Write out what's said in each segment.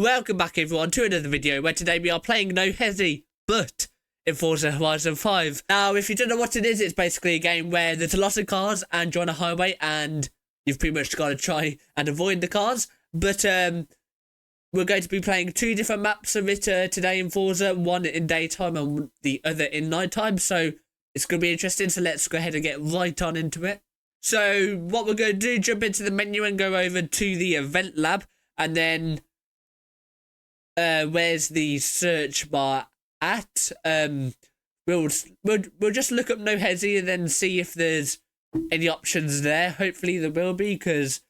Welcome back everyone to another video where today we are playing no Hesi, but in Forza Horizon 5. Now if you don't know what it is, it's basically a game where there's a lot of cars and you're on a highway and you've pretty much got to try and avoid the cars. But we're going to be playing two different maps of it today in Forza, one in daytime and the other in nighttime. So it's going to be interesting, so let's go ahead and get right on into it. So what we're going to do, jump into the menu and go over to the event lab, and then where's the search bar at? We'll just look up no Hesi and then see if there's any options there. Hopefully there will be, because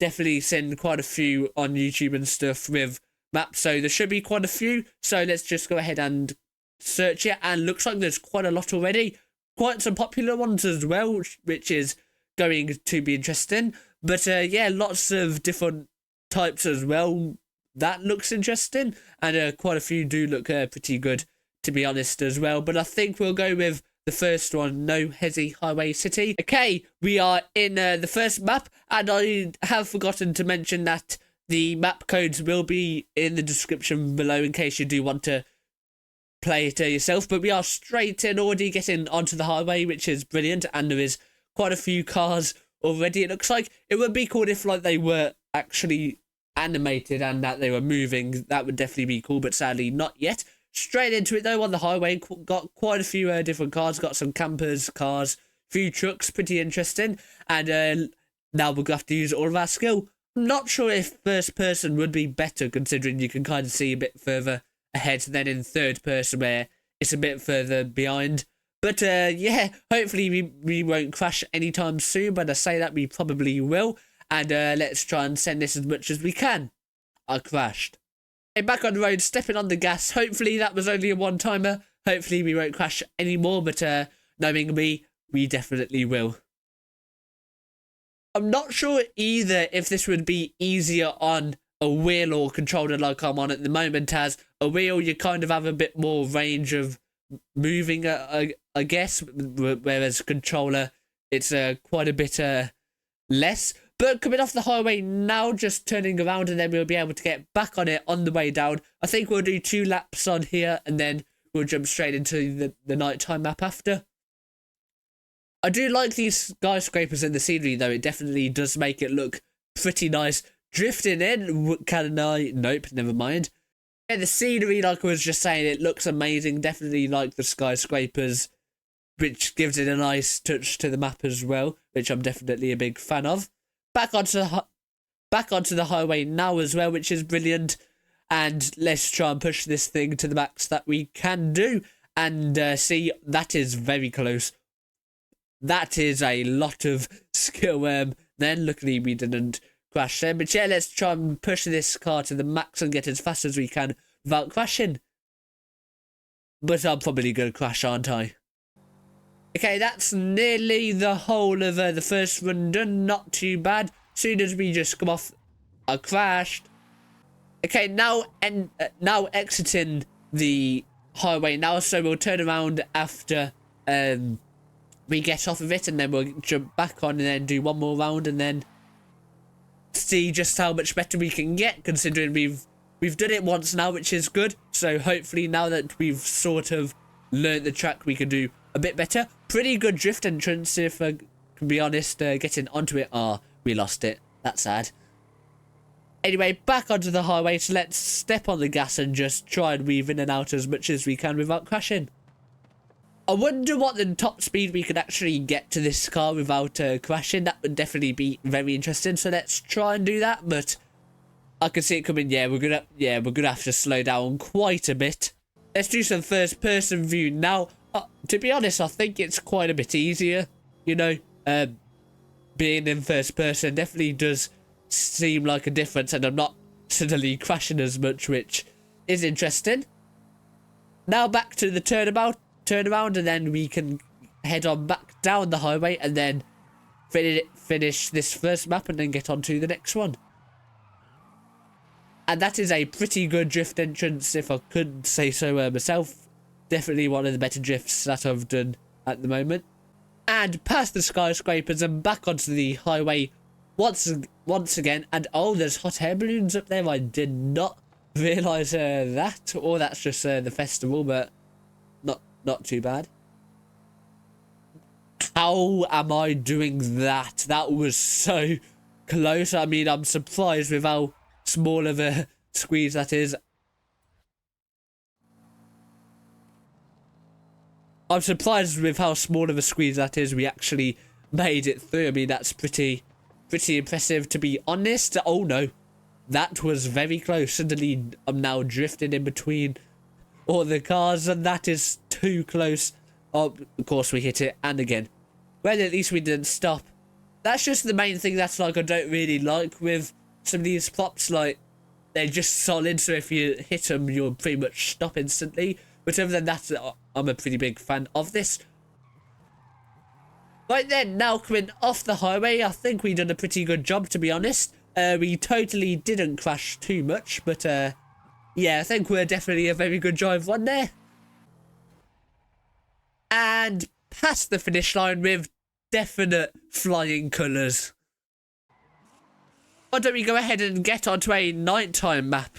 definitely send quite a few on YouTube and stuff with maps, so there should be quite a few. So let's just go ahead and search it, and looks like there's quite a lot already, quite some popular ones as well, which is going to be interesting. But yeah, lots of different types as well. That looks interesting, and quite a few do look pretty good, to be honest, as well. But I think we'll go with the first one, no Hesi Highway City. Okay, we are in the first map, and I have forgotten to mention that the map codes will be in the description below in case you do want to play it yourself. But we are straight in, already getting onto the highway, which is brilliant, and there is quite a few cars already. It looks like it would be cool if like they were actually animated and that they were moving. That would definitely be cool, but sadly not yet. Straight into it though, on the highway, got quite a few different cars, got some campers, cars, few trucks, pretty interesting. And now we're going to have to use all of our skill. I'm not sure if first person would be better, considering you can kind of see a bit further ahead than in third person where it's a bit further behind. But yeah, hopefully we won't crash anytime soon, but I say that we probably will. And let's try and send this as much as we can. I crashed. Hey, back on the road, stepping on the gas. Hopefully that was only a one-timer. Hopefully we won't crash anymore, but knowing me, we definitely will. I'm not sure either if this would be easier on a wheel or controller like I'm on at the moment. As a wheel, you kind of have a bit more range of moving, I guess, whereas controller, it's quite a bit less. But coming off the highway now, just turning around, and then we'll be able to get back on it on the way down. I think we'll do 2 laps on here, and then we'll jump straight into the nighttime map after. I do like these skyscrapers in the scenery, though. It definitely does make it look pretty nice. Drifting in, can I? Nope, never mind. Yeah, the scenery, like I was just saying, it looks amazing. Definitely like the skyscrapers, which gives it a nice touch to the map as well, which I'm definitely a big fan of. Back onto the highway now as well, which is brilliant. And let's try and push this thing to the max that we can do. And see, that is very close. That is a lot of skill. Then luckily we didn't crash there. But yeah, let's try and push this car to the max and get as fast as we can without crashing. But I'm probably going to crash, aren't I? Okay, that's nearly the whole of the first run done. Not too bad. Soon as we just come off, I crashed. Okay, now exiting the highway now, so we'll turn around after we get off of it, and then we'll jump back on and then do one more round, and then see just how much better we can get, considering we've done it once now, which is good. So hopefully now that we've sort of learned the track, we can do a bit better. Pretty good drift entrance, if I can be honest. Getting onto it, we lost it. That's sad. Anyway, back onto the highway, so let's step on the gas and just try and weave in and out as much as we can without crashing. I wonder what the top speed we could actually get to this car without crashing. That would definitely be very interesting, so let's try and do that. But I can see it coming. Yeah, we're gonna have to slow down quite a bit. Let's do some first person view now. To be honest, I think it's quite a bit easier, you know. Being in first person definitely does seem like a difference, and I'm not suddenly crashing as much, which is interesting. Now back to the turnaround, and then we can head on back down the highway, and then finish this first map, and then get on to the next one. And that is a pretty good drift entrance, if I could say so myself. Definitely one of the better drifts that I've done at the moment. And past the skyscrapers and back onto the highway once again. And oh, there's hot air balloons up there. I did not realise that, or that's just the festival, but not too bad. How am I doing that? That was so close. I mean, I'm surprised with how small of a squeeze that is. I'm surprised with how small of a squeeze that is. We actually made it through. I mean, that's pretty impressive, to be honest. Oh no, that was very close. Suddenly, I'm now drifting in between all the cars, and that is too close. Oh, of course we hit it, and again. Well, at least we didn't stop. That's just the main thing that's like I don't really like with some of these props. Like, they're just solid, so if you hit them, you'll pretty much stop instantly. But other than that, I'm a pretty big fan of this. Right then, now coming off the highway, I think we done a pretty good job, to be honest. We totally didn't crash too much, but yeah, I think we're definitely a very good drive on there. And past the finish line with definite flying colours. Why don't we go ahead and get onto a nighttime map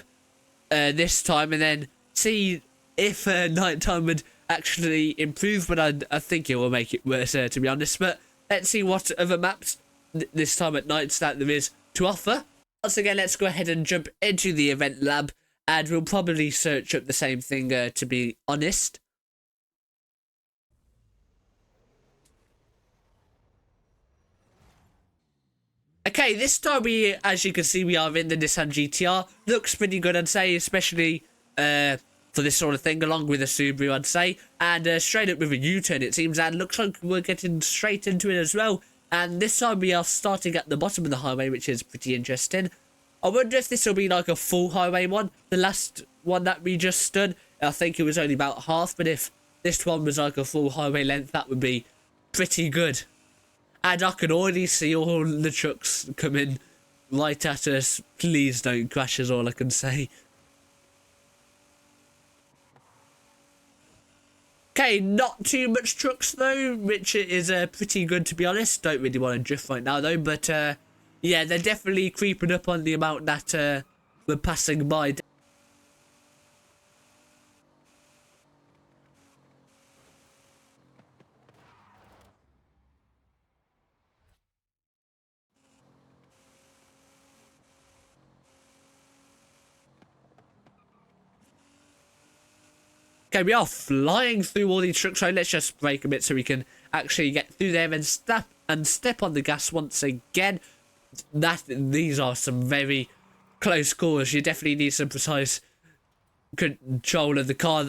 this time, and then see if nighttime would actually improve, but I think it will make it worse, to be honest. But let's see what other maps this time at night that there is to offer. Once again, let's go ahead and jump into the event lab, and we'll probably search up the same thing, to be honest. Okay, this time as you can see, we are in the Nissan GTR. Looks pretty good, I'd say, especially for this sort of thing, along with a Subaru, I'd say. And straight up with a U-turn, it seems, and looks like we're getting straight into it as well. And this time we are starting at the bottom of the highway, which is pretty interesting. I wonder if this will be like a full highway one. The last one that we just stood, I think it was only about half, but if this one was like a full highway length, that would be pretty good. And I can already see all the trucks coming right at us. Please don't crash is all I can say. Okay, not too much trucks though, which is pretty good, to be honest. Don't really want to drift right now though, but yeah, they're definitely creeping up on the amount that we're passing by. Okay, we are flying through all these trucks, so let's just brake a bit so we can actually get through there and step on the gas once again. These are some very close calls. You definitely need some precise control of the car.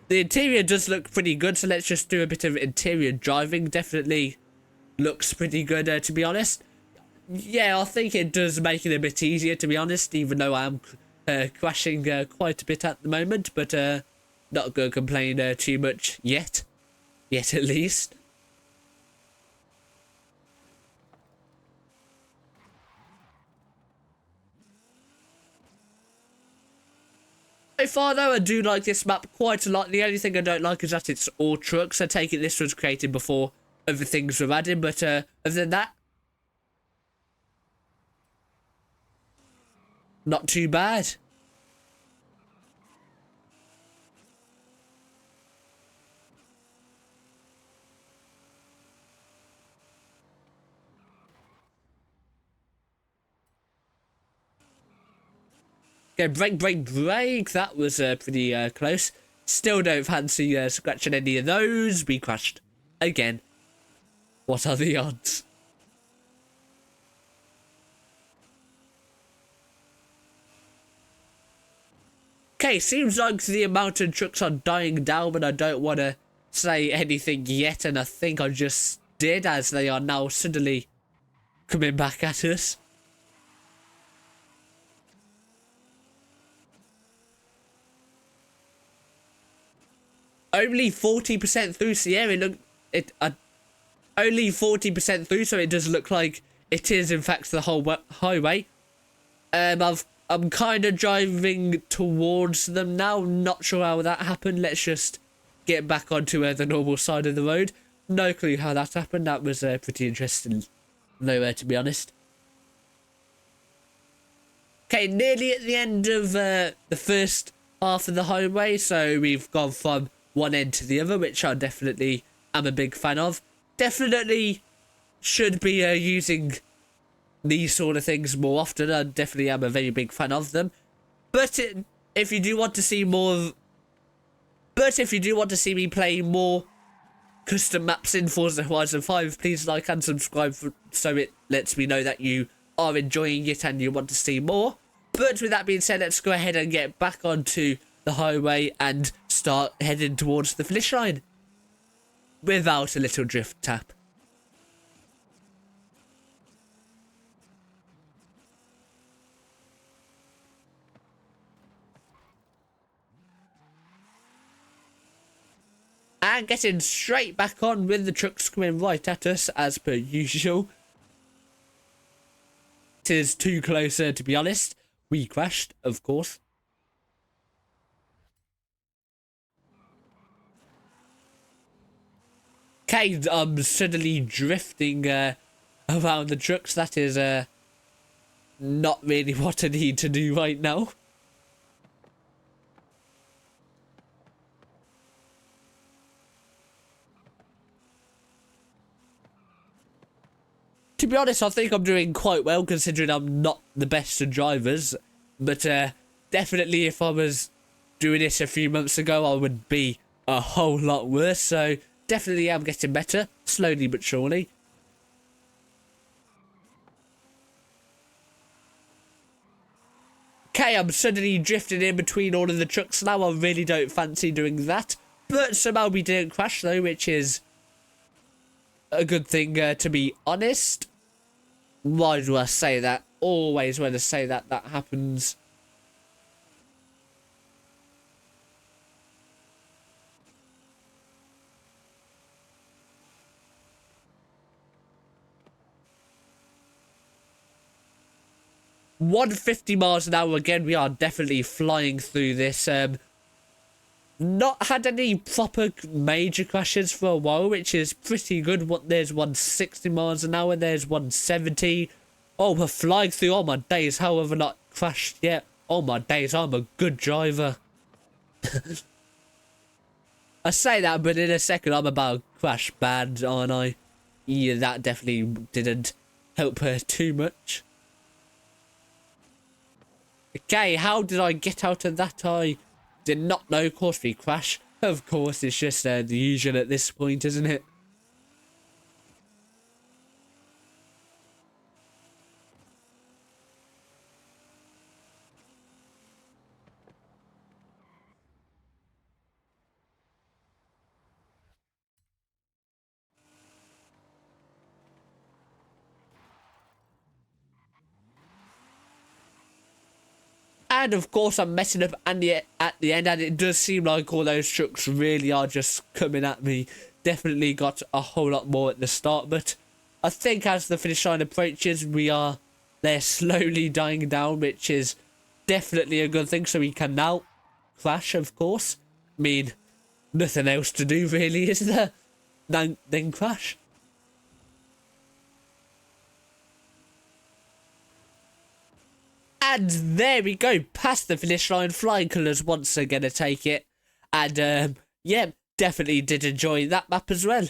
The interior does look pretty good, so let's just do a bit of interior driving. Definitely looks pretty good, to be honest. Yeah, I think it does make it a bit easier, to be honest, even though I am crashing quite a bit at the moment, but not going to complain too much yet at least. So far though, I do like this map quite a lot. The only thing I don't like is that it's all trucks. I take it this was created before other things were added, but other than that, not too bad. Okay, brake. That was pretty close. Still don't fancy scratching any of those. We crashed again. What are the odds? Okay, seems like the amount of trucks are dying down, but I don't want to say anything yet, and I think I just did, as they are now suddenly coming back at us. Only 40% through Sierra. Look, only 40% through, so it does look like it is in fact the whole highway. I'm kind of driving towards them now. Not sure how that happened. Let's just get back onto the normal side of the road. No clue how that happened. That was pretty interesting nowhere, to be honest. Okay, nearly at the end of the first half of the highway, so we've gone from one end to the other, which I definitely am a big fan of. Definitely should be using these sort of things more often. I definitely am a very big fan of them. But if you do want to see more, if you do want to see me play more custom maps in Forza Horizon 5, please like and subscribe so it lets me know that you are enjoying it and you want to see more. But with that being said, let's go ahead and get back onto the highway and start heading towards the finish line without a little drift tap. And getting straight back on with the trucks coming right at us as per usual. It is too closer, to be honest. We crashed, of course. Okay, I'm suddenly drifting around the trucks. That is not really what I need to do right now. To be honest, I think I'm doing quite well considering I'm not the best of drivers. But definitely if I was doing this a few months ago, I would be a whole lot worse. So definitely am getting better, slowly but surely. Okay, I'm suddenly drifting in between all of the trucks now. I really don't fancy doing that. But somehow we didn't crash though, which is a good thing to be honest. Why do I say that? Always when I say that, that happens. $150 miles an hour again. We are definitely flying through this. Not had any proper major crashes for a while, which is pretty good. There's 160 miles an hour, there's 170. Oh, we're flying through. Oh my days, how have I not crashed yet? Oh my days, I'm a good driver. I say that, but in a second I'm about to crash bad, aren't I? Yeah, that definitely didn't help her too much. Okay, how did I get out of that? I did not know. Of course we crash. Of course, it's just the usual at this point, isn't it? And of course I'm messing up at the end, and it does seem like all those trucks really are just coming at me. Definitely got a whole lot more at the start, but I think as the finish line approaches, they're slowly dying down, which is definitely a good thing. So we can now crash, of course. I mean, nothing else to do really, is there? Then crash. And there we go, past the finish line. Flying colours once again to take it. And yeah, definitely did enjoy that map as well.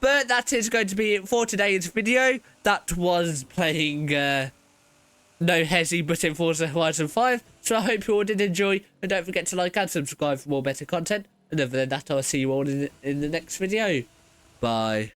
But that is going to be it for today's video. That was playing no Hesi, but in Forza Horizon 5. So I hope you all did enjoy. And don't forget to like and subscribe for more better content. And other than that, I'll see you all in the next video. Bye.